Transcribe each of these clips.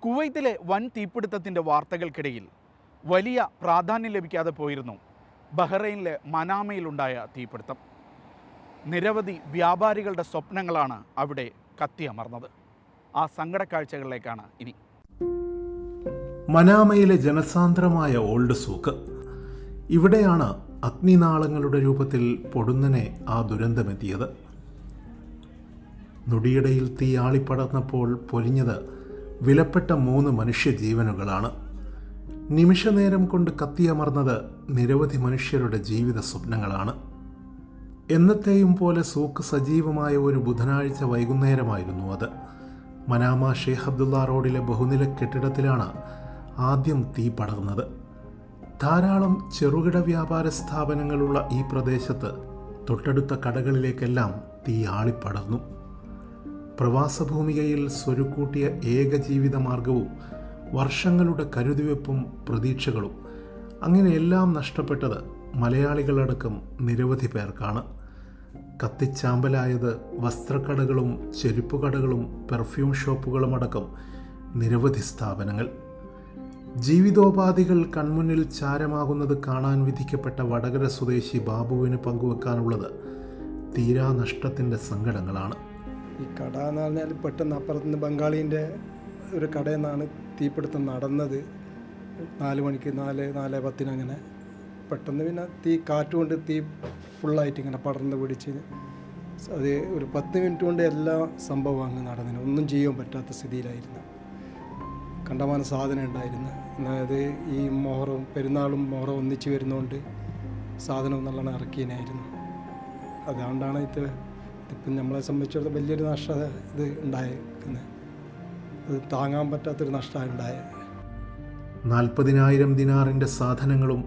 കുവൈത്തിലെ വൻ തീപിടുത്തത്തിൻ്റെ വാർത്തകൾക്കിടയിൽ വലിയ പ്രാധാന്യം ലഭിക്കാതെ പോയിരുന്നു ബഹ്റൈനിലെ മനാമയിലുണ്ടായ തീപിടുത്തം. നിരവധി വ്യാപാരികളുടെ സ്വപ്നങ്ങളാണ് അവിടെ കത്തിയമർന്നത്. ആ സങ്കടക്കാഴ്ചകളിലേക്കാണ് ഇനി. മനാമയിലെ ജനസാന്ദ്രമായ ഓൾഡ് സൂക്ക്. ഇവിടെയാണ് അഗ്നിനാളങ്ങളുടെ രൂപത്തിൽ പൊടുന്നനെ ആ ദുരന്തമെത്തിയത്. നൊടിയിടയിൽ തീ ആളിപ്പടർന്നപ്പോൾ പൊലിഞ്ഞത് വിലപ്പെട്ട 3 മനുഷ്യജീവനുകളാണ്. നിമിഷനേരം കൊണ്ട് കത്തിയമർന്നത് നിരവധി മനുഷ്യരുടെ ജീവിത സ്വപ്നങ്ങളാണ്. എന്നത്തെയും പോലെ സൂക്ക് സജീവമായ ഒരു ബുധനാഴ്ച വൈകുന്നേരമായിരുന്നു അത്. മനാമ ഷെയ്ഖ് അബ്ദുള്ള റോഡിലെ ബഹുനില കെട്ടിടത്തിലാണ് ആദ്യം തീ പടർന്നത്. ധാരാളം ചെറുകിട വ്യാപാര സ്ഥാപനങ്ങളുള്ള ഈ പ്രദേശത്ത് തൊട്ടടുത്ത കടകളിലേക്കെല്ലാം തീ ആളിപ്പടർന്നു. പ്രവാസഭൂമികയിൽ സ്വരുക്കൂട്ടിയ ഏക ജീവിത മാർഗവും വർഷങ്ങളുടെ കരുതിവെപ്പും പ്രതീക്ഷകളും അങ്ങനെ എല്ലാം നഷ്ടപ്പെട്ടത് മലയാളികളടക്കം നിരവധി പേർക്കാണ്. കത്തിച്ചാമ്പലായത് വസ്ത്രക്കടകളും ചെരുപ്പുകടകളും പെർഫ്യൂം ഷോപ്പുകളുമടക്കം നിരവധി സ്ഥാപനങ്ങൾ. ജീവിതോപാധികൾ കൺമുന്നിൽ ചാരമാകുന്നത് കാണാൻ വിധിക്കപ്പെട്ട വടകര സ്വദേശി ബാബുവിന് പങ്കുവെക്കാനുള്ളത് തീരാ നഷ്ടത്തിൻ്റെ സങ്കടങ്ങളാണ്. ഈ കട എന്ന് പറഞ്ഞാൽ പെട്ടെന്ന് അപ്പുറത്തുനിന്ന് ബംഗാളീൻ്റെ ഒരു കടയിൽ നിന്നാണ് തീപിടുത്തം നടന്നത്. 4 മണിക്ക് 4:10 അങ്ങനെ പെട്ടെന്ന് പിന്നെ കാറ്റുകൊണ്ട് തീ ഫുള്ളായിട്ട് ഇങ്ങനെ പടർന്ന് പിടിച്ച് അത് ഒരു 10 മിനിറ്റ് കൊണ്ട് എല്ലാ സംഭവം അങ്ങ് നടന്നിന്. ഒന്നും ചെയ്യാൻ പറ്റാത്ത സ്ഥിതിയിലായിരുന്നു. കണ്ടമാനം സാധനം ഉണ്ടായിരുന്നു. അതായത് ഈ പെരുന്നാളും മൊഹറം ഒന്നിച്ച് വരുന്നതുകൊണ്ട് സാധനം നല്ലോണം ഇറക്കിയനായിരുന്നു. അതുകൊണ്ടാണ് ഇപ്പം നമ്മളെ സംബന്ധിച്ചിടത്തോളം വലിയൊരു നഷ്ടം ഇത് ഉണ്ടായിരിക്കുന്നത്. അത് താങ്ങാൻ പറ്റാത്തൊരു നഷ്ടമാണ് ഉണ്ടായത്. 40,000 ദിനാറിൻ്റെ സാധനങ്ങളും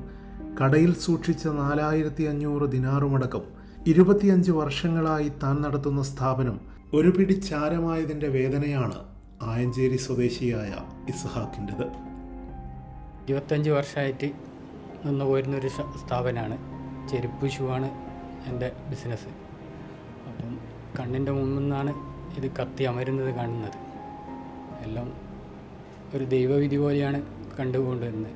കടയിൽ സൂക്ഷിച്ച 4,500 ദിനാറുമടക്കം 25 വർഷങ്ങളായി താൻ നടത്തുന്ന സ്ഥാപനം ഒരു പിടി ചാരമായതിൻ്റെ വേദനയാണ് ആയഞ്ചേരി സ്വദേശിയായ ഇസ്ഹാക്കിൻ്റെത്. 25 വർഷമായിട്ട് നിന്ന് പോരുന്നൊരു സ്ഥാപനമാണ്. ചെരുപ്പ് ഷൂ ആണ് എൻ്റെ ബിസിനസ്. അപ്പം കണ്ണിൻ്റെ മുമ്പിൽ നിന്നാണ് ഇത് കത്തി അമരുന്നത് കാണുന്നത്. എല്ലാം ഒരു ദൈവവിധി പോലെയാണ് കണ്ടുകൊണ്ടുവരുന്നത്.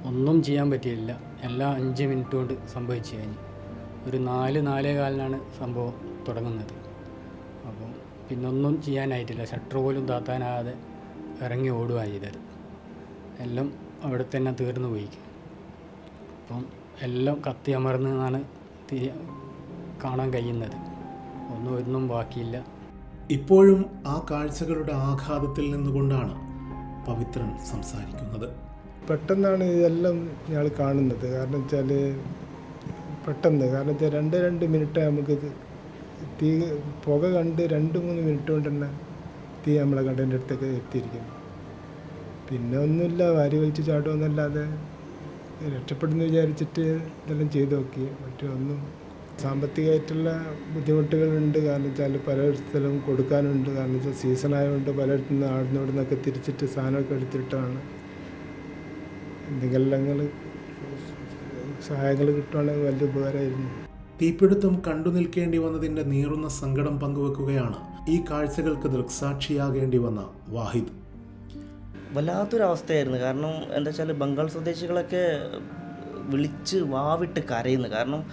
ഒന്നും ചെയ്യാൻ പറ്റിയില്ല. എല്ലാം 5 മിനിറ്റ് കൊണ്ട് സംഭവിച്ചു കഴിഞ്ഞു. ഒരു 4-4:15 സംഭവം തുടങ്ങുന്നത്. അപ്പം പിന്നൊന്നും ചെയ്യാനായിട്ടില്ല. ഷട്ടർ പോലും താത്താനാകാതെ ഇറങ്ങി ഓടുകയാണ് ചെയ്തത്. എല്ലാം അവിടെ തന്നെ തീർന്നു പോയി. അപ്പം എല്ലാം കത്തി അമർന്നാണ് കാണാൻ കഴിയുന്നത്. ഒന്നും ബാക്കിയില്ല. ഇപ്പോഴും ആ കാഴ്ചകളുടെ ആഘാതത്തിൽ നിന്നുകൊണ്ടാണ് പവിത്രൻ സംസാരിക്കുന്നത്. പെട്ടെന്നാണ് ഇതെല്ലാം ഞങ്ങൾ കാണുന്നത്. കാരണം വെച്ചാൽ പെട്ടെന്ന്, കാരണം വെച്ചാൽ 2 മിനിറ്റ് നമുക്ക് തീ പുക കണ്ട് 2-3 മിനിറ്റ് കൊണ്ട് തന്നെ തീ നമ്മളെ കടലിൻ്റെ അടുത്തേക്ക് എത്തിയിരിക്കുന്നു. പിന്നെ ഒന്നുമില്ല, വാരി വലിച്ച് ചാടുമെന്നല്ലാതെ രക്ഷപ്പെടുന്നു വിചാരിച്ചിട്ട് ഇതെല്ലാം ചെയ്തു നോക്കി. മറ്റൊന്നും സാമ്പത്തികമായിട്ടുള്ള ബുദ്ധിമുട്ടുകളുണ്ട്. കാരണം വെച്ചാൽ പലയിടത്തും കൊടുക്കാനുണ്ട്. കാരണം വെച്ചാൽ സീസണായതുകൊണ്ട് പലയിടത്തു നിന്ന് ആടുന്നോടുന്നൊക്കെ തിരിച്ചിട്ട് സാധനമൊക്കെ എടുത്തിട്ടാണ്. എന്തെങ്കിലും സഹായങ്ങൾ കിട്ടുവാണെങ്കിൽ വലിയ ഉപകാരമായിരുന്നു. തീപിടുത്തം കണ്ടു നിൽക്കേണ്ടി വന്നതിൻ്റെ നീറുന്ന സങ്കടം പങ്കുവെക്കുകയാണ് ഈ കാഴ്ചകൾക്ക് ദൃക്സാക്ഷിയാകേണ്ടി വന്ന വാഹിദ്. വല്ലാത്തൊരവസ്ഥയായിരുന്നു. കാരണം എന്താ വെച്ചാൽ ബംഗാൾ സ്വദേശികളൊക്കെ വിളിച്ച് വാവിട്ട് കരയുന്നു. കാരണം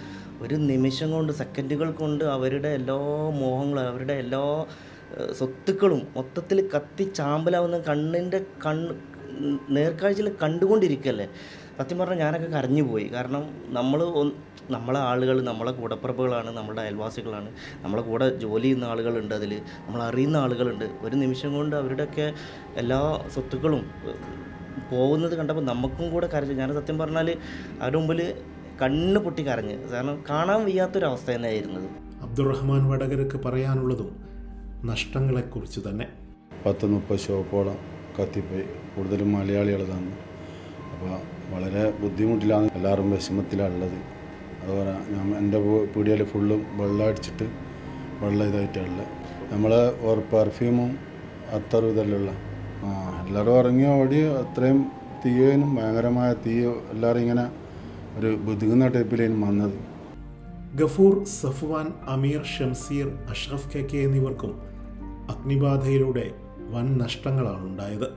ഒരു നിമിഷം കൊണ്ട്, സെക്കൻഡുകൾ കൊണ്ട് അവരുടെ എല്ലാ മോഹങ്ങളും അവരുടെ എല്ലാ സ്വത്തുക്കളും മൊത്തത്തിൽ കത്തി ചാമ്പലാവുന്ന നേർക്കാഴ്ചയിൽ കണ്ടുകൊണ്ടിരിക്കുകയല്ലേ. സത്യം പറഞ്ഞാൽ ഞാനൊക്കെ കരഞ്ഞു പോയി. കാരണം നമ്മളെ ആളുകൾ, നമ്മളെ കൂടപ്പിറപ്പുകളാണ്, നമ്മുടെ അയൽവാസികളാണ്, നമ്മളെ കൂടെ ജോലി ചെയ്യുന്ന ആളുകളുണ്ട്, അതിൽ നമ്മളറിയുന്ന ആളുകളുണ്ട്. ഒരു നിമിഷം കൊണ്ട് അവരുടെയൊക്കെ എല്ലാ സ്വത്തുക്കളും പോകുന്നത് കണ്ടപ്പോൾ നമുക്കും കൂടെ കരഞ്ഞു. ഞാൻ സത്യം പറഞ്ഞാൽ അവരുടെ മുമ്പിൽ കണ്ണ് പൊട്ടി കരഞ്ഞ്. കാരണം കാണാൻ വയ്യാത്തൊരവസ്ഥ തന്നെയായിരുന്നത്. അബ്ദുറഹ്മാൻ വടകരക്ക് പറയാനുള്ളതും നഷ്ടങ്ങളെക്കുറിച്ച് തന്നെ. 10-30 ഷോപ്പോളം കത്തിപ്പോയി. കൂടുതലും മലയാളികളതാണ്. അപ്പോൾ വളരെ ബുദ്ധിമുട്ടിലാണ്, എല്ലാവരും വിഷമത്തിലാണുള്ളത്. അതുപോലെ എൻ്റെ പീടികയിൽ ഫുള്ളും വെള്ളം അടിച്ചിട്ട് ഇതായിട്ടുള്ളത്. നമ്മൾ പെർഫ്യൂമും അത്തറും ഇതെല്ലാം എല്ലാവരും ഇറങ്ങി ഓടി. അത്രയും തീയനും ഭയങ്കരമായ തീ, എല്ലാവരും ഇങ്ങനെ ഒരു ബുദ്ധിമുട്ടുന്ന ടൈപ്പിലായിരുന്നു വന്നത്. ഗഫൂർ, സഫ്വാൻ, അമീർ, ഷംസീർ, അഷ്റഫ് KK എന്നിവർക്കും അഗ്നിബാധയിലൂടെ വൻ നഷ്ടങ്ങളാണ് ഉണ്ടായത്.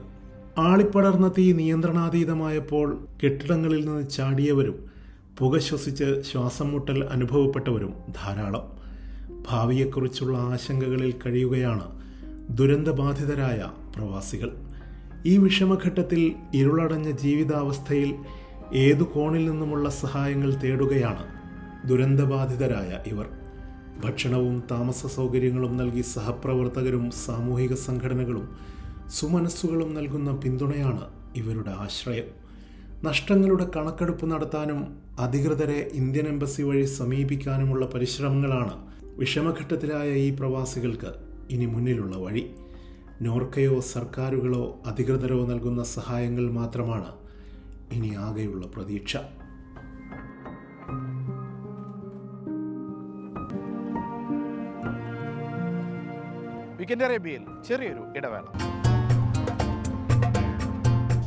ആളിപ്പടർന്ന തീ നിയന്ത്രണാതീതമായപ്പോൾ കെട്ടിടങ്ങളിൽ നിന്ന് ചാടിയവരും പുക ശ്വസിച്ച് ശ്വാസം മുട്ടൽ അനുഭവപ്പെട്ടവരും ധാരാളം. ഭാവിയെക്കുറിച്ചുള്ള ആശങ്കകളിൽ കഴിയുകയാണ് ദുരന്തബാധിതരായ പ്രവാസികൾ. ഈ വിഷമഘട്ടത്തിൽ ഇരുളടഞ്ഞ ജീവിതാവസ്ഥയിൽ ഏതു കോണിൽ നിന്നുമുള്ള സഹായങ്ങൾ തേടുകയാണ് ദുരന്തബാധിതരായ ഇവർ. ഭക്ഷണവും താമസ സൗകര്യങ്ങളും നൽകി സഹപ്രവർത്തകരും സാമൂഹിക സംഘടനകളും സുമനസ്സുകളും നൽകുന്ന പിന്തുണയാണ് ഇവരുടെ ആശ്രയം. നഷ്ടങ്ങളുടെ കണക്കെടുപ്പ് നടത്താനും അധികൃതരെ ഇന്ത്യൻ എംബസി വഴി സമീപിക്കാനുമുള്ള പരിശ്രമങ്ങളാണ് വിഷമഘട്ടത്തിലായ ഈ പ്രവാസികൾക്ക് ഇനി മുന്നിലുള്ള വഴി. നോർക്കയോ സർക്കാരുകളോ അധികൃതരോ നൽകുന്ന സഹായങ്ങൾ മാത്രമാണ് ഇനി ആകെയുള്ള പ്രതീക്ഷ. വീക്കെൻഡ് അറേബ്യയിൽ ചെറിയൊരു ഇടവേള.